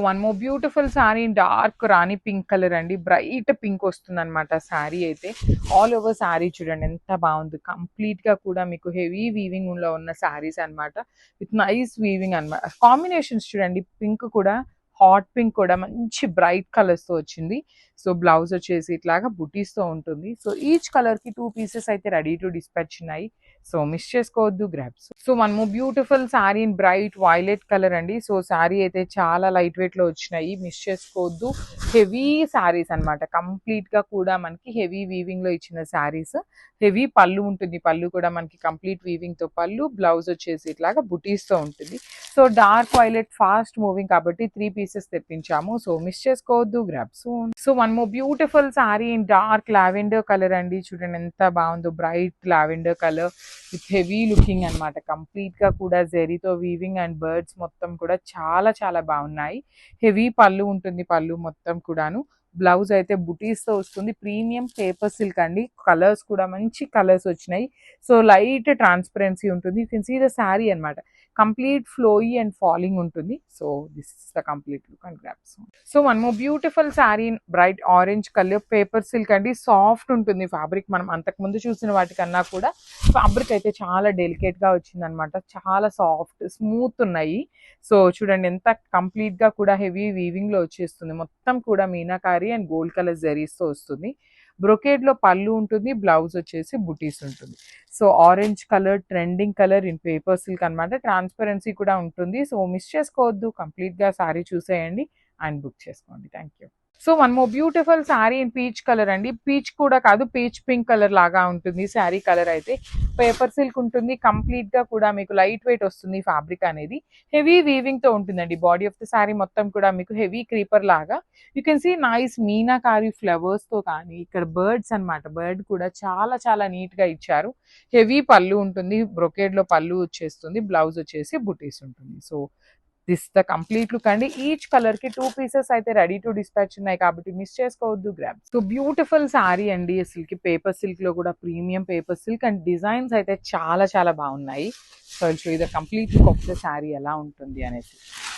One more beautiful sari in dark Rani pink colour అండి. Bright pink వస్తుంది అనమాట శారీ అయితే. ఆల్ ఓవర్ శారీ చూడండి ఎంత బాగుంది. కంప్లీట్ గా కూడా మీకు హెవీ వీవింగ్ లో ఉన్న శారీస్ అనమాట. విత్ నైస్ వీవింగ్ అనమాట. కాంబినేషన్స్ చూడండి, పింక్ కూడా హాట్ పింక్ కూడా మంచి బ్రైట్ కలర్స్ తో వచ్చింది. సో బ్లౌజ్ వచ్చేసి ఇట్లాగా బుటీస్ తో ఉంటుంది. సో ఈచ్ కలర్ కి 2 పీసెస్ అయితే రెడీ టు డిస్పాచ్ ఉన్నాయి. సో మిస్ చేసుకోవద్దు grabs. So one more beautiful sari in bright violet colour అండి. సో శారీ అయితే చాలా లైట్ వెయిట్ లో వచ్చినాయి, మిస్ చేసుకోవద్దు. హెవీ శారీస్ అనమాట. కంప్లీట్ గా కూడా మనకి హెవీ వీవింగ్ లో ఇచ్చిన శారీస్. హెవీ పళ్ళు ఉంటుంది, పళ్ళు కూడా మనకి కంప్లీట్ వీవింగ్ తో పళ్ళు. బ్లౌజ్ వచ్చేసి ఇట్లాగా బుటీస్ తో ఉంటుంది. So dark violet fast moving కాబట్టి 3 పీసెస్ తెప్పించాము. సో మిస్ చేసుకోవద్దు grab soon. So one more beautiful sari in dark lavender colour అండి. చూడండి ఎంత బాగుందో, bright lavender colour with heavy looking అనమాట. కంప్లీట్ గా కూడా జెరీతో వీవింగ్ అండ్ బర్డ్స్ మొత్తం కూడా చాలా చాలా బాగున్నాయి. హెవీ పళ్ళు ఉంటుంది, పళ్ళు మొత్తం కూడాను. బ్లౌజ్ అయితే బుటీస్ తో వస్తుంది. ప్రీమియం పేపర్ సిల్క్ అండి. కలర్స్ కూడా మంచి కలర్స్ వచ్చినాయి. సో లైట్ ట్రాన్స్పరెన్సీ ఉంటుంది. You can see the sari అనమాట. కంప్లీట్ ఫ్లోయీ అండ్ ఫాలింగ్ ఉంటుంది. So this is the complete look and grabs. So one more beautiful sari bright orange colour paper silk అండి. Soft ఉంటుంది fabric. మనం అంతకు ముందు చూసిన వాటికన్నా కూడా ఫ్యాబ్రిక్ అయితే చాలా డెలికేట్ గా వచ్చింది అనమాట. చాలా సాఫ్ట్ స్మూత్ ఉన్నాయి. సో చూడండి ఎంత కంప్లీట్ గా కూడా హెవీ వీవింగ్ లో వచ్చేస్తుంది. మొత్తం కూడా meenakari and gold colour zaris తో వస్తుంది. బ్రొకేడ్ లో పళ్ళు ఉంటుంది, బ్లౌజ్ వచ్చేసి బుటీస్ ఉంటుంది. So orange colour trending colour in paper silk అనమాట. ట్రాన్స్పరెన్సీ కూడా ఉంటుంది. సో మిస్ చేసుకోవద్దు, కంప్లీట్ గా శారీ చూసేయండి అండ్ బుక్ చేసుకోండి. Thank you. So one more beautiful sari in peach colour అండి. పీచ్ కూడా కాదు, పీచ్ పింక్ కలర్ లాగా ఉంటుంది శారీ కలర్ అయితే. పేపర్ సిల్క్ ఉంటుంది. కంప్లీట్ గా కూడా మీకు లైట్ వెయిట్ వస్తుంది ఫ్యాబ్రిక్ అనేది. హెవీ వీవింగ్ తో ఉంటుందండి. బాడీ ఆఫ్ ద శారీ మొత్తం కూడా మీకు హెవీ క్రీపర్ లాగా. You can see nice meenakari flowers తో కానీ ఇక్కడ బర్డ్స్ అనమాట. బర్డ్ కూడా చాలా చాలా నీట్ గా ఇచ్చారు. హెవీ పళ్ళు ఉంటుంది, బ్రొకేడ్ లో పళ్ళు వచ్చేస్తుంది, బ్లౌజ్ వచ్చేసి బుటీస్ ఉంటుంది. So this the complete look అండి. ఈచ్ కలర్ కి 2 పీసెస్ అయితే రెడీ టు డిస్పాచ్ ఉన్నాయి కాబట్టి మిస్ చేసుకోవద్దు గ్రాబ్. సో బ్యూటిఫుల్ శారీ అండి. అసలుకి పేపర్ సిల్క్ లో కూడా premium paper silk and designs అయితే చాలా చాలా బాగున్నాయి. సో ఇది complete look of the sari ఎలా ఉంటుంది అనేసి.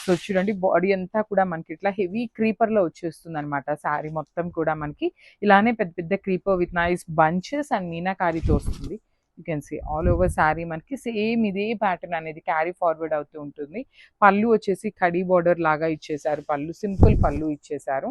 సో చూడండి బాడీ అంతా కూడా మనకి ఇట్లా హెవీ క్రీపర్ లో వచ్చేస్తుంది అనమాట. శారీ మొత్తం కూడా మనకి ఇలానే పెద్ద పెద్ద creeper with nice bunches and మీనాకారితో వస్తుంది. You can see all over sari మనకి సేమ్ ఇదే ప్యాటర్న్ అనేది క్యారీ ఫార్వర్డ్ అవుతూ ఉంటుంది. పళ్ళు వచ్చేసి కడీ బార్డర్ లాగా ఇచ్చేసారు. పళ్ళు సింపుల్ పళ్ళు ఇచ్చేసారు.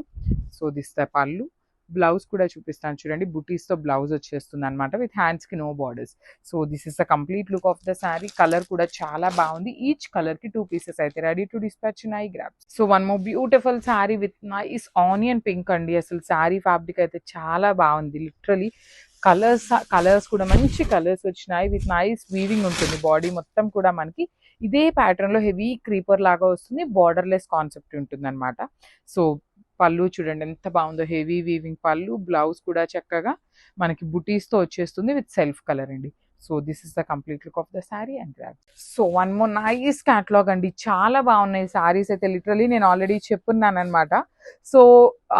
So this the pallu. Blouse కూడా చూపిస్తాను చూడండి. బుటీస్ తో బ్లౌజ్ వచ్చేస్తుంది అనమాట విత్ హ్యాండ్స్ కి no borders. So this is the complete look of the sari. Colour కూడా చాలా బాగుంది. ఈచ్ కలర్ కి 2 పీసెస్ అయితే రెడీ టు డిస్పాచ్ ఉన్నాయి grab. So one more beautiful sari with nice onion pink అండి. అసలు శారీ ఫ్యాబ్రిక్ అయితే చాలా బాగుంది. లిటరలీ కలర్స్ కూడా మంచి కలర్స్ వచ్చినాయి విత్ నైస్ వీవింగ్ ఉంటుంది. బాడీ మొత్తం కూడా మనకి ఇదే ప్యాటర్న్ లో హెవీ క్రీపర్ లాగా వస్తుంది. బార్డర్లెస్ కాన్సెప్ట్ ఉంటుంది అనమాట. సో పళ్ళు చూడండి ఎంత బాగుందో, హెవీ వీవింగ్ పళ్ళు. బ్లౌజ్ కూడా చక్కగా మనకి బుటీస్ తో వచ్చేస్తుంది విత్ సెల్ఫ్ కలర్ అండి. So this is the complete look of the sari and grab. So one more nice catalogue అండి. చాలా బాగున్నాయి శారీస్ అయితే. లిటరలీ నేను ఆల్రెడీ చెప్పున్నాను అనమాట. సో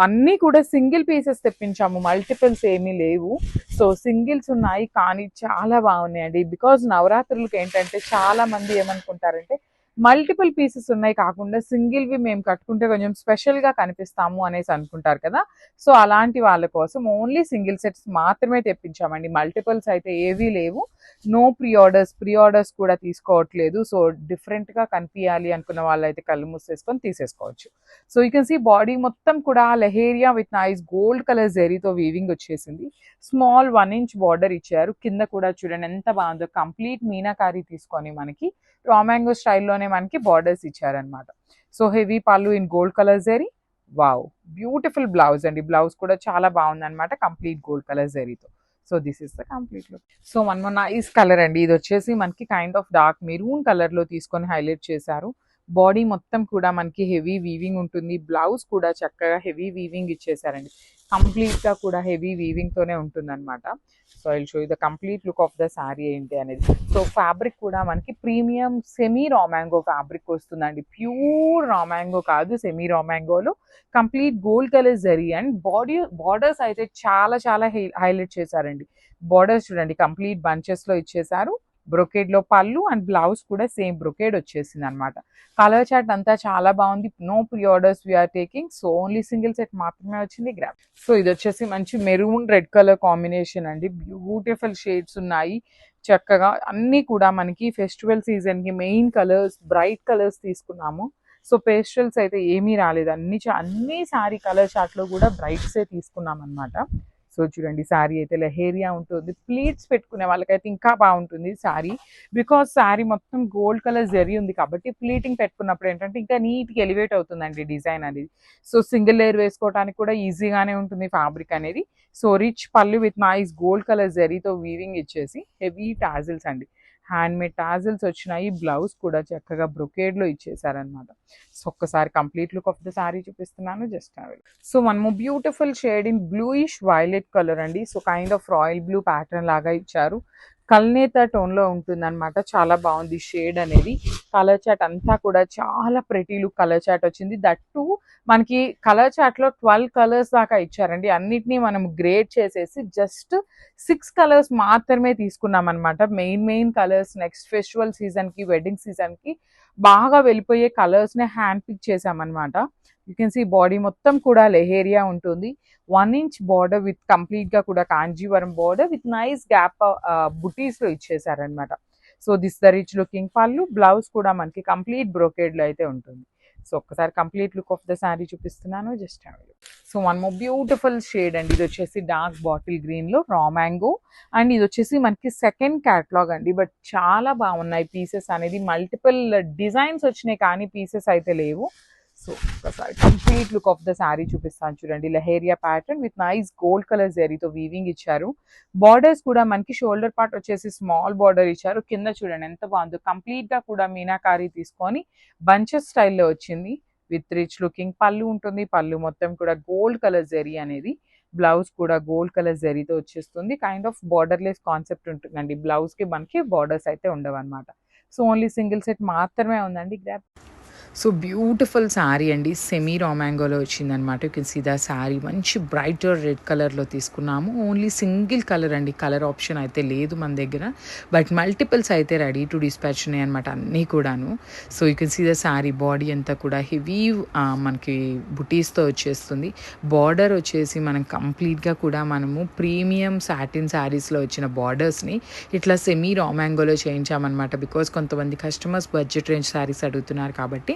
అన్నీ కూడా సింగిల్ పీసెస్ తెప్పించాము, మల్టిపుల్స్ ఏమీ లేవు. సో సింగిల్స్ ఉన్నాయి కానీ చాలా బాగున్నాయండి. బికాజ్ నవరాత్రులకి ఏంటంటే చాలా మంది ఏమనుకుంటారంటే మల్టిపుల్ పీసెస్ ఉన్నాయి కాకుండా సింగిల్వి మేము కట్టుకుంటే కొంచెం స్పెషల్గా కనిపిస్తాము అనేసి అనుకుంటారు కదా. సో అలాంటి వాళ్ళ కోసం ఓన్లీ సింగిల్ సెట్స్ మాత్రమే తెప్పించామండి. మల్టిపుల్స్ అయితే ఏవీ లేవు. నో ప్రీ ఆర్డర్స్ కూడా తీసుకోవట్లేదు. సో డిఫరెంట్గా కనిపించాలి అనుకున్న వాళ్ళు అయితే కళ్ళు మూసేసుకొని తీసేసుకోవచ్చు. So you can see body మొత్తం కూడా leheriya with nice gold colour జెరీతో వీవింగ్ వచ్చేసింది. స్మాల్ 1 ఇంచ్ బార్డర్ ఇచ్చారు. కింద కూడా చూడండి ఎంత బాగుందో. కంప్లీట్ మీనాకారి తీసుకొని మనకి రా మ్యాంగో స్టైల్లోనే మనకి బార్డర్స్ ఇచ్చారనమాట. So heavy pallu in gold colour zari. Wow, beautiful blouse అండి. బ్లౌజ్ కూడా చాలా బాగుంది అనమాట, కంప్లీట్ గోల్డ్ కలర్ జెరీతో. So this is the complete look. So one more nice colour అండి. ఇది వచ్చేసి మనకి kind of dark maroon colour లో తీసుకొని హైలైట్ చేశారు. బాడీ మొత్తం కూడా మనకి హెవీ వీవింగ్ ఉంటుంది. బ్లౌజ్ కూడా చక్కగా హెవీ వీవింగ్ ఇచ్చేసారండి. కంప్లీట్ గా కూడా హెవీ వీవింగ్ తోనే ఉంటుంది అనమాట. So I will show you the complete look of the sari ఏంటి అనేది. సో ఫ్యాబ్రిక్ కూడా మనకి premium semi raw mango fabric వస్తుందండి. ప్యూర్ రా మ్యాంగో కాదు, సెమీ రా మ్యాంగోలో complete gold colour zari and borders అయితే చాలా చాలా హైలైట్ చేశారండి. బార్డర్స్ చూడండి కంప్లీట్ బంచెస్ లో ఇచ్చేసారు. బ్రొకేడ్ లో పళ్ళు అండ్ బ్లౌజ్ కూడా సేమ్ బ్రొకేడ్ వచ్చేసింది అనమాట. కలర్ చార్ట్ అంతా చాలా బాగుంది. No pre orders we're taking. So only single set మాత్రమే వచ్చింది. గ్రాప్. సో ఇది వచ్చేసి మంచి మెరూన్ రెడ్ కలర్ కాంబినేషన్ అండి. బ్యూటిఫుల్ షేడ్స్ ఉన్నాయి. చక్కగా అన్ని కూడా మనకి ఫెస్టివల్ సీజన్ కి మెయిన్ కలర్స్ బ్రైట్ కలర్స్ తీసుకున్నాము. సో పేస్టల్స్ అయితే ఏమీ రాలేదు. అన్ని సారీ కలర్ చార్ట్ లో కూడా బ్రైట్సే తీసుకున్నాం అనమాట. సో చూడండి శారీ అయితే లెహేరియా ఉంటుంది. ప్లీట్స్ పెట్టుకునే వాళ్ళకైతే ఇంకా బాగుంటుంది శారీ. బికాస్ శారీ మొత్తం గోల్డ్ కలర్ జరీ ఉంది కాబట్టి ప్లీటింగ్ పెట్టుకున్నప్పుడు ఏంటంటే ఇంకా నీట్గా ఎలివేట్ అవుతుందండి డిజైన్ అనేది. సో సింగిల్ లేయర్ వేసుకోవడానికి కూడా ఈజీగానే ఉంటుంది ఫ్యాబ్రిక్ అనేది. So rich pallu with nice gold colour జరీతో వీవింగ్ ఇచ్చేసి హెవీ టాజిల్స్ అండి. హ్యాండ్ మేడ్ టాజిల్స్ వచ్చినాయి. బ్లౌజ్ కూడా చక్కగా బ్రొకేడ్ లో ఇచ్చేసారనమాట. సో ఒక్కసారి complete look of the sari చూపిస్తున్నాను. Just so one more beautiful shade in bluish violet colour అండి. So kind of royal blue pattern లాగా ఇచ్చారు. కల్నేత టోన్ లో ఉంటుంది అనమాట. చాలా బాగుంది షేడ్ అనేది. కలర్ చాట్ అంతా కూడా చాలా ప్రెటీ లుక్ కలర్ చాట్ వచ్చింది. దట్ టు మనకి కలర్ చాట్ లో 12 కలర్స్ దాకా ఇచ్చారండి. అన్నిటినీ మనం గ్రేడ్ చేసేసి జస్ట్ 6 కలర్స్ మాత్రమే తీసుకున్నాం అనమాట. Main colours next festival season కి వెడ్డింగ్ సీజన్ కి బాగా వెళ్ళిపోయే కలర్స్ నే హ్యాండ్ పిక్ చేసామన్నమాట. యూ కెన్ సీ బాడీ మొత్తం కూడా లెహేరియా ఉంటుంది. 1 ఇంచ్ బార్డర్ విత్ కంప్లీట్ గా కూడా Kanjeevaram border with nice gap బుటీస్ లో ఇచ్చేసారనమాట. So this the rich looking pallu. Blouse కూడా మనకి కంప్లీట్ బ్రోకేడ్ లో అయితే ఉంటుంది. సో ఒక్కసారి complete look of the sari చూపిస్తున్నాను. Just so one more beautiful shade అండి. ఇది వచ్చేసి డార్క్ బాటిల్ గ్రీన్ లో రా మ్యాంగో అండ్ ఇది వచ్చేసి మనకి సెకండ్ క్యాటలాగ్ అండి. బట్ చాలా బాగున్నాయి పీసెస్ అనేది. మల్టిపుల్ డిజైన్స్ వచ్చినాయి కానీ పీసెస్ అయితే లేవు. సో ఒకసారి complete look of the sari చూపిస్తాను చూడండి. Leheriya pattern with nice gold colour జరీతో వీవింగ్ ఇచ్చారు. బార్డర్స్ కూడా మనకి షోల్డర్ పార్ట్ వచ్చేసి స్మాల్ బార్డర్ ఇచ్చారు. కింద చూడండి ఎంత బాగుందో. కంప్లీట్ గా కూడా మీనాకారి తీసుకొని బంచెస్ స్టైల్లో వచ్చింది. విత్ రిచ్ లుకింగ్ పళ్ళు ఉంటుంది. పళ్ళు మొత్తం కూడా గోల్డ్ కలర్ జరీ అనేది. బ్లౌజ్ కూడా గోల్డ్ కలర్ జరీతో వచ్చేస్తుంది. కైండ్ ఆఫ్ బార్డర్లెస్ కాన్సెప్ట్ ఉంటుందండి. బ్లౌజ్ కి మనకి బార్డర్స్ అయితే ఉండవు అనమాట. సో ఓన్లీ సింగిల్ సెట్ మాత్రమే ఉందండి. గ్రాప్. సో బ్యూటిఫుల్ శారీ అండి. సెమీ రా మ్యాంగోలో వచ్చిందనమాట. You can see the sari మంచి బ్రైటర్ రెడ్ కలర్లో తీసుకున్నాము. ఓన్లీ సింగిల్ కలర్ అండి. కలర్ ఆప్షన్ అయితే లేదు మన దగ్గర. బట్ మల్టిపుల్స్ అయితే రెడీ టు డిస్పాచ్ ఉన్నాయి అనమాట అన్నీ కూడాను. So you can see the sari body అంతా కూడా హెవీ మనకి బుటీస్తో వచ్చేస్తుంది. బార్డర్ వచ్చేసి మనం కంప్లీట్గా కూడా మనము ప్రీమియం సాటిన్ శారీస్లో వచ్చిన బార్డర్స్ని ఇట్లా సెమీ రా మ్యాంగోలో చేయించామన్నమాట. బికాస్ కొంతమంది కస్టమర్స్ బడ్జెట్ రేంజ్ శారీస్ అడుగుతున్నారు కాబట్టి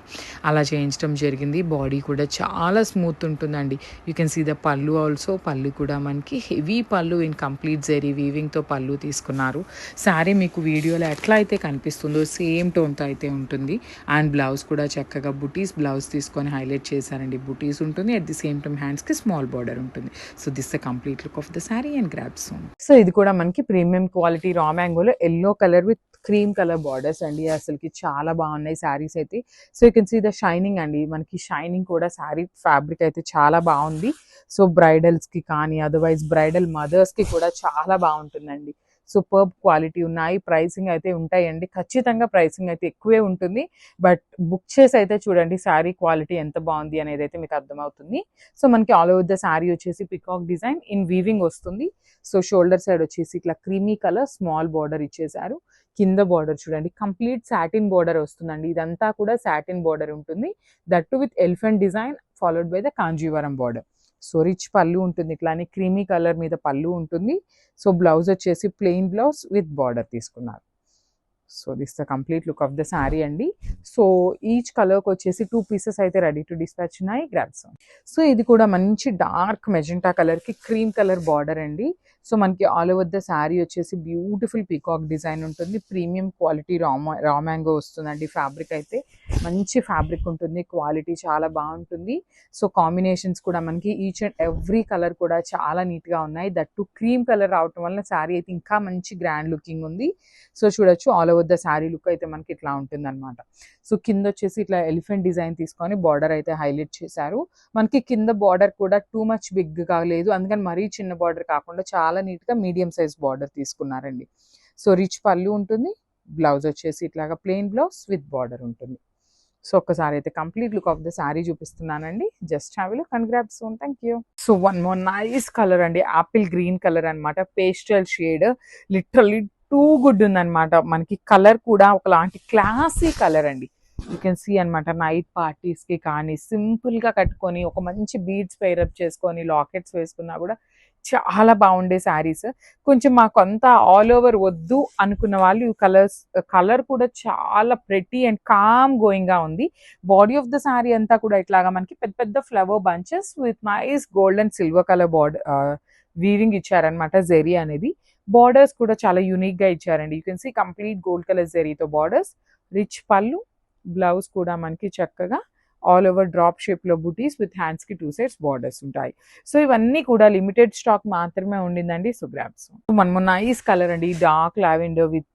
అలా చేయించడం జరిగింది. బాడీ కూడా చాలా స్మూత్ ఉంటుందండి. యూ కెన్ సీ ద పళ్ళు ఆల్సో. పళ్ళు కూడా మనకి heavy pallu in complete zari వీవింగ్తో పళ్ళు తీసుకున్నారు. శారీ మీకు వీడియోలో ఎట్లా అయితే కనిపిస్తుందో సేమ్ టోన్తో అయితే ఉంటుంది. అండ్ బ్లౌజ్ కూడా చక్కగా బుటీస్ బ్లౌజ్ తీసుకొని హైలైట్ చేశారండి. బుటీస్ ఉంటుంది. అట్ ది సేమ్ టైం హ్యాండ్స్కి స్మాల్ బార్డర్ ఉంటుంది. So this the complete look of the sari and grab soon. So ఇది కూడా మనకి ప్రీమియం క్వాలిటీ రా మ్యాంగోలో yellow colour with cream colour borders అండి. అసలుకి చాలా బాగున్నాయి శారీస్ అయితే. So you can see the shining అండి. మనకి షైనింగ్ కూడా శారీ ఫ్యాబ్రిక్ అయితే చాలా బాగుంది. సో బ్రైడల్స్కి కానీ అదర్వైజ్ బ్రైడల్ మదర్స్కి కూడా చాలా బాగుంటుందండి. సూపర్బ్ క్వాలిటీ ఉన్నాయి. ప్రైసింగ్ అయితే ఉంటాయండి. ఖచ్చితంగా ప్రైసింగ్ అయితే ఎక్కువే ఉంటుంది. బట్ బుక్ చేసి అయితే చూడండి శారీ క్వాలిటీ ఎంత బాగుంది అనేది అయితే మీకు అర్థమవుతుంది. సో మనకి ఆల్ ఓవర్ ద శారీ వచ్చేసి పికాక్ డిజైన్ ఇన్ వీవింగ్ వస్తుంది. సో షోల్డర్ సైడ్ వచ్చేసి ఇట్లా క్రీమీ కలర్ స్మాల్ బార్డర్ ఇచ్చేసారు. కింద బార్డర్ చూడండి కంప్లీట్ సాటిన్ బార్డర్ వస్తుందండి. ఇదంతా కూడా సాటిన్ బార్డర్ ఉంటుంది. That to with elephant design followed by the Kanjeevaram border. So rich pallu ఉంటుంది. ఇట్లానే క్రీమీ కలర్ మీద పళ్ళు ఉంటుంది. సో బ్లౌజ్ వచ్చేసి ప్లెయిన్ బ్లౌజ్ విత్ బార్డర్ తీసుకున్నారు. So this the complete look of the sari అండి. సో ఈచ్ కలర్కి వచ్చేసి 2 పీసెస్ అయితే రెడీ టు డిస్పాచ్ ఉన్నాయి. గ్రాబ్స్. సో ఇది కూడా మంచి డార్క్ మెజెంటా కలర్కి క్రీమ్ కలర్ బార్డర్ అండి. సో మనకి ఆల్ ఓవర్ ద శారీ వచ్చేసి బ్యూటిఫుల్ పీకాక్ డిజైన్ ఉంటుంది. ప్రీమియం క్వాలిటీ రా మ్యాంగో వస్తుందండి. ఫ్యాబ్రిక్ అయితే మంచి ఫ్యాబ్రిక్ ఉంటుంది. క్వాలిటీ చాలా బాగుంటుంది. సో కాంబినేషన్స్ కూడా మనకి ఈచ్ అండ్ ఎవ్రీ కలర్ కూడా చాలా నీట్గా ఉన్నాయి. దట్ టు క్రీమ్ కలర్ రావటం వల్ల శారీ అయితే ఇంకా మంచి గ్రాండ్ లుకింగ్ ఉంది. సో చూడొచ్చు all over the sari look అయితే మనకి ఇట్లా ఉంటుంది అనమాట. సో కింద వచ్చేసి ఇట్లా ఎలిఫెంట్ డిజైన్ తీసుకొని బార్డర్ అయితే హైలైట్ చేశారు. మనకి కింద బార్డర్ కూడా టూ మచ్ బిగ్గా లేదు. అందుకని మరీ చిన్న బార్డర్ కాకుండా చాలా నీట్గా మీడియం సైజ్ బార్డర్ తీసుకున్నారండి. సో రిచ్ పళ్ళు ఉంటుంది. బ్లౌజ్ వచ్చేసి ఇట్లాగా ప్లెయిన్ బ్లౌజ్ విత్ బార్డర్ ఉంటుంది. సో ఒక్కసారి అయితే complete look of the sari చూపిస్తున్నానండి. Just have a look and grab soon. Thank you. So one more nice colour అండి. యాపిల్ గ్రీన్ కలర్ అనమాట. Pastel shade literally too good ఉందన్నమాట. మనకి colour కూడా ఒకలాంటి క్లాసీ కలర్ అండి. యూ కెన్ సీ అనమాట. Night పార్టీస్కి కానీ సింపుల్గా కట్టుకొని ఒక మంచి బీడ్స్ పేరప్ చేసుకొని లాకెట్స్ వేసుకున్నా కూడా చాలా బాగుండే శారీస్. కొంచెం మాకు అంతా ఆల్ ఓవర్ వద్దు అనుకున్న వాళ్ళు ఈ కలర్ కూడా చాలా ప్రెటీ అండ్ కామ్ గోయింగ్ గా ఉంది. బాడీ ఆఫ్ ద శారీ అంతా కూడా ఇట్లాగా మనకి పెద్ద పెద్ద flower bunches with nice gold and silver colour border weaving ఇచ్చారనమాట. జెరీ అనేది బార్డర్స్ కూడా చాలా యూనిక్ గా ఇచ్చారండి. You can see complete gold colour జెరీతో బార్డర్స్, రిచ్ పళ్ళు, బ్లౌజ్ కూడా మనకి చక్కగా ఆల్ ఓవర్ డ్రాప్ షేప్ లో బుటీస్ విత్ హ్యాండ్స్ కి 2 సైడ్స్ బార్డర్స్ ఉంటాయి. సో ఇవన్నీ కూడా లిమిటెడ్ స్టాక్ మాత్రమే ఉండిందండి. సో గ్రాబ్స్ మనము నైస్ కలర్ అండి, dark lavender with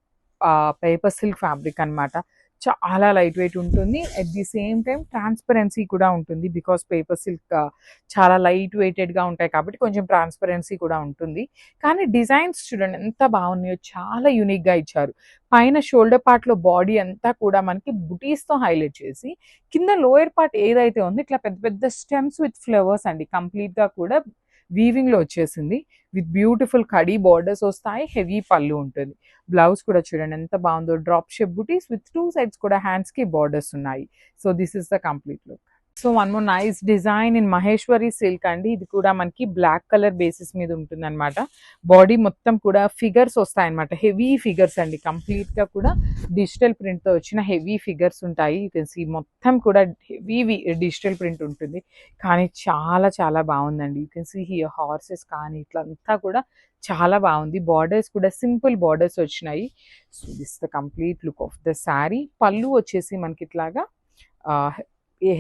paper silk fabric అన్నమాట. చాలా లైట్ వెయిట్ ఉంటుంది. At the same time transparency కూడా ఉంటుంది. బికాస్ పేపర్ సిల్క్ చాలా లైట్ వెయిటెడ్గా ఉంటాయి కాబట్టి కొంచెం ట్రాన్స్పరెన్సీ కూడా ఉంటుంది. కానీ డిజైన్స్ చూడండి ఎంత బాగున్నాయో, చాలా యూనిక్గా ఇచ్చారు. పైన షోల్డర్ పార్ట్లో బాడీ అంతా కూడా మనకి బుటీస్తో హైలైట్ చేసి, కింద లోయర్ పార్ట్ ఏదైతే ఉందో ఇట్లా పెద్ద పెద్ద స్టెమ్స్ విత్ ఫ్లవర్స్ అండి. కంప్లీట్గా కూడా వీవింగ్లో వచ్చేసింది. విత్ బ్యూటిఫుల్ కడీ బార్డర్స్ వస్తాయి. హెవీ పళ్ళు ఉంటుంది. బ్లౌజ్ కూడా చూడండి ఎంత బాగుందో, drop shape buttis with 2 sides కూడా హ్యాండ్స్ కి బార్డర్స్ ఉన్నాయి. So this is the complete look. So one more nice design in Maheshwari silk అండి. ఇది కూడా మనకి బ్లాక్ కలర్ బేసిస్ మీద ఉంటుంది అనమాట. బాడీ మొత్తం కూడా ఫిగర్స్ వస్తాయన్నమాట. హెవీ ఫిగర్స్ అండి. కంప్లీట్ గా కూడా డిజిటల్ ప్రింట్ తో వచ్చిన హెవీ ఫిగర్స్ ఉంటాయి. యూ కెన్ సీ మొత్తం కూడా హెవీ డిజిటల్ ప్రింట్ ఉంటుంది. కానీ చాలా చాలా బాగుందండి. You can see here horses కానీ ఇట్లంతా కూడా చాలా బాగుంది. బార్డర్స్ కూడా సింపుల్ బార్డర్స్ వచ్చినాయి. So this the complete look of the sari. Pallu వచ్చేసి మనకి ఇట్లాగా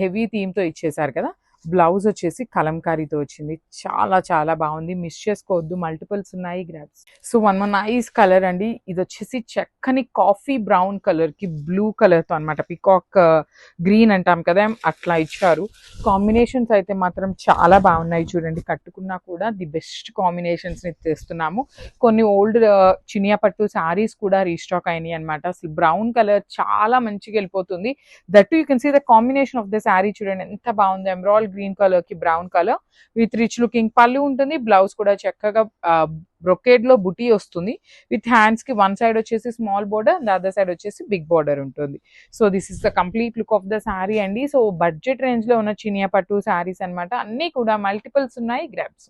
హెవీ థీమ్తో ఇచ్చేసారు కదా. బ్లౌజ్ వచ్చేసి కలంకారీతో వచ్చింది. చాలా చాలా బాగుంది. మిస్ చేసుకోవద్దు, మల్టిపుల్స్ ఉన్నాయి. Grabs. So one nice colour అండి. ఇది వచ్చేసి చక్కని కాఫీ బ్రౌన్ కలర్ కి బ్లూ కలర్ తో అనమాట. పికాక్ గ్రీన్ అంటాం కదా, అట్లా ఇచ్చారు. కాంబినేషన్స్ అయితే మాత్రం చాలా బాగున్నాయి. చూడండి, కట్టుకున్నా కూడా ది బెస్ట్ కాంబినేషన్స్ ని తెస్తున్నాము. కొన్ని ఓల్డ్ చినియా పట్టు శారీస్ కూడా రీస్టాక్ అయినాయి అనమాట. అసలు బ్రౌన్ కలర్ చాలా మంచిగా వెళ్ళిపోతుంది. That you can see the combination of the sari. చూడండి ఎంత బాగుంది. ఎమరాల్డ్ గ్రీన్ కలర్ కి brown colour with rich looking pallu ఉంటుంది. బ్లౌజ్ కూడా చక్కగా బ్రొకేడ్ లో బుటీ వస్తుంది. విత్ హ్యాండ్స్ కి వన్ సైడ్ వచ్చేసి small border, the other side వచ్చేసి బిగ్ బోర్డర్ ఉంటుంది. So this is the complete look of the sari అండి. సో బడ్జెట్ రేంజ్ లో ఉన్న చినియా పట్టు శారీస్ అనమాట. అన్ని కూడా మల్టిపుల్స్ ఉన్నాయి. గ్రాబ్స్.